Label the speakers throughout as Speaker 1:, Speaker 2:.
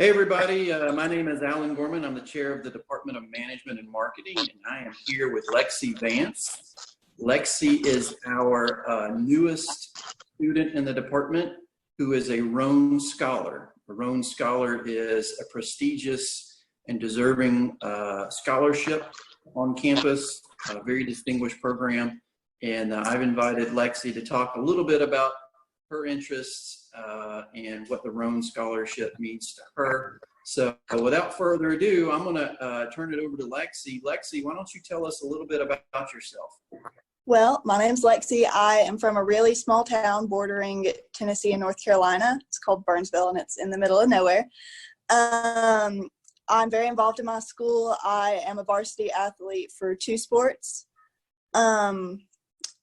Speaker 1: Hey everybody, my name is Alan Gorman. I'm the chair of the Department of Management and Marketing, and I am here with Lexi Vance. Lexi is our newest student in the department who is a Roan Scholar. A Roan Scholar is a prestigious and deserving scholarship on campus, a very distinguished program. And I've invited Lexi to talk a little bit about her interests and what the Roan Scholarship means to her. So without further ado, I'm gonna turn it over to Lexi. Lexi, why don't you tell us a little bit about yourself?
Speaker 2: Well, my name's Lexi. I am from a really small town bordering Tennessee and North Carolina. It's called Burnsville, and it's in the middle of nowhere. I'm very involved in my school. I am a varsity athlete for 2 sports.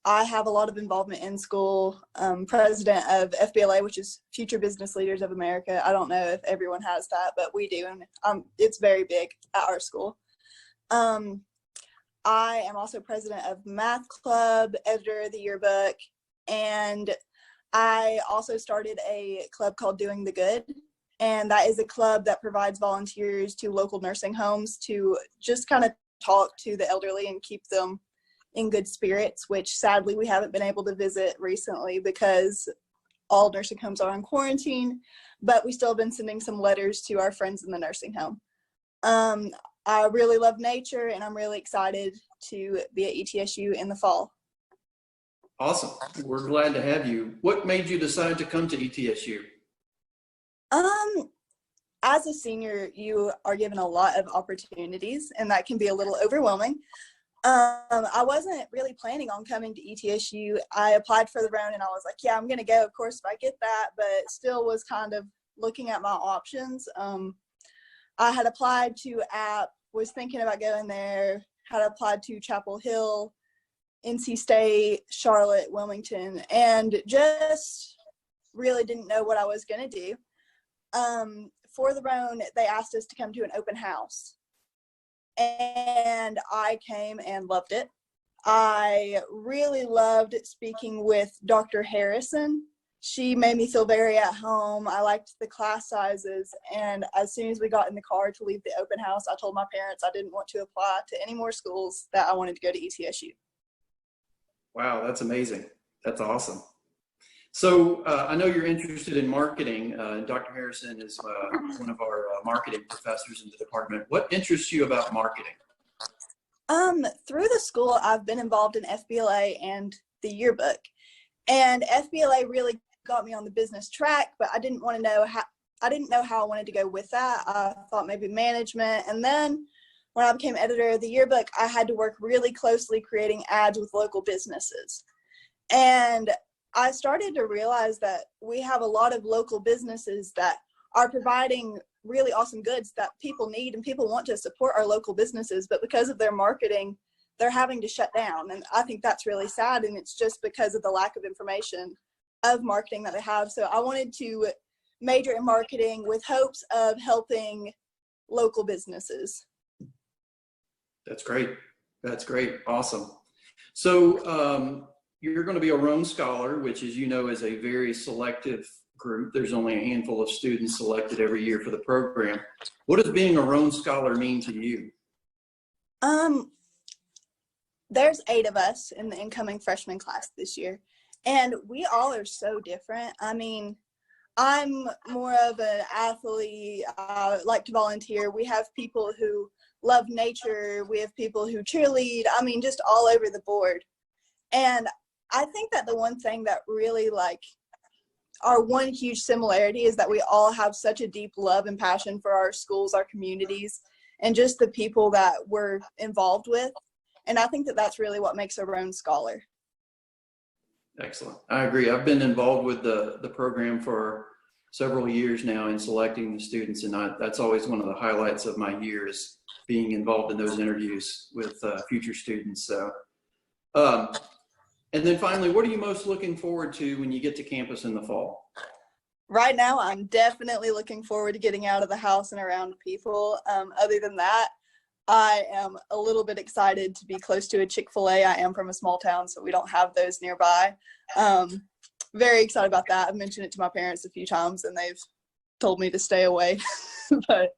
Speaker 2: I have a lot of involvement in school. President of FBLA, which is Future Business Leaders of America. I don't know if everyone has that, but we do, and it's very big at our school. I am also president of Math Club, editor of the yearbook, and I also started a club called Doing the Good, and that is a club that provides volunteers to local nursing homes to just kind of talk to the elderly and keep them in good spirits, which sadly we haven't been able to visit recently because all nursing homes are in quarantine, but we still have been sending some letters to our friends in the nursing home. I really love nature, and I'm really excited to be at ETSU in the fall.
Speaker 1: Awesome. We're glad to have you. What made you decide to come to ETSU?
Speaker 2: As a senior, you are given a lot of opportunities, and that can be a little overwhelming. I wasn't really planning on coming to ETSU. I applied for the Roan and I was like, yeah, I'm going to go, of course, if I get that, but still was kind of looking at my options. I had applied to App, was thinking about going there, had applied to Chapel Hill, NC State, Charlotte, Wilmington, and just really didn't know what I was going to do. For the Roan, they asked us to come to an open house. And I came and loved it. I really loved speaking with Dr. Harrison. She made me feel very at home. I liked the class sizes. And as soon as we got in the car to leave the open house, I told my parents I didn't want to apply to any more schools, that I wanted to go to ETSU.
Speaker 1: Wow, that's amazing. That's awesome. So I know you're interested in marketing. Dr. Harrison is one of our marketing professors in the department. What interests you about marketing?
Speaker 2: Through the school, I've been involved in FBLA and the yearbook. And FBLA really got me on the business track, but I didn't know how I wanted to go with that. I thought maybe management. And then when I became editor of the yearbook, I had to work really closely creating ads with local businesses. And I started to realize that we have a lot of local businesses that are providing really awesome goods that people need, and people want to support our local businesses, but because of their marketing, they're having to shut down. And I think that's really sad, and it's just because of the lack of information of marketing that they have. So I wanted to major in marketing with hopes of helping local businesses.
Speaker 1: That's great. That's great. Awesome. So you're going to be a Roan Scholar, which, as you know, is a very selective group. There's only a handful of students selected every year for the program. What does being a Roan Scholar mean to you?
Speaker 2: There's 8 of us in the incoming freshman class this year, and we all are so different. I mean, I'm more of an athlete, like to volunteer. We have people who love nature. We have people who cheerlead. I mean, just all over the board. And I think that the one thing that really, like, our one huge similarity is that we all have such a deep love and passion for our schools, our communities, and just the people that we're involved with. And I think that that's really what makes a Roan Scholar.
Speaker 1: Excellent. I agree. I've been involved with the program for several years now in selecting the students, and that's always one of the highlights of my year is being involved in those interviews with future students. So, and then finally, what are you most looking forward to when you get to campus in the fall?
Speaker 2: Right now, I'm definitely looking forward to getting out of the house and around people. Other than that, I am a little bit excited to be close to a Chick-fil-A. I am from a small town, so we don't have those nearby. Very excited about that. I've mentioned it to my parents a few times, and they've told me to stay away. But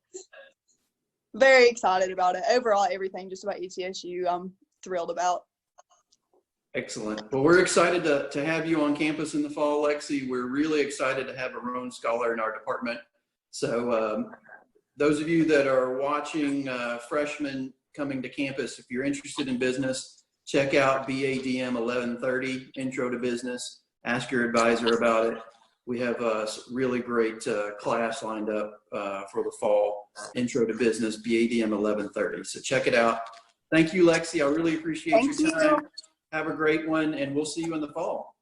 Speaker 2: very excited about it. Overall, everything just about ETSU, I'm thrilled about.
Speaker 1: Excellent. Well, we're excited to have you on campus in the fall, Lexi. We're really excited to have a Roan Scholar in our department. So those of you that are watching freshmen coming to campus, if you're interested in business, check out BADM 1130, Intro to Business. Ask your advisor about it. We have a really great class lined up for the fall, Intro to Business, BADM 1130. So check it out. Thank you, Lexi. I really appreciate your time. Have a great one, and we'll see you in the fall.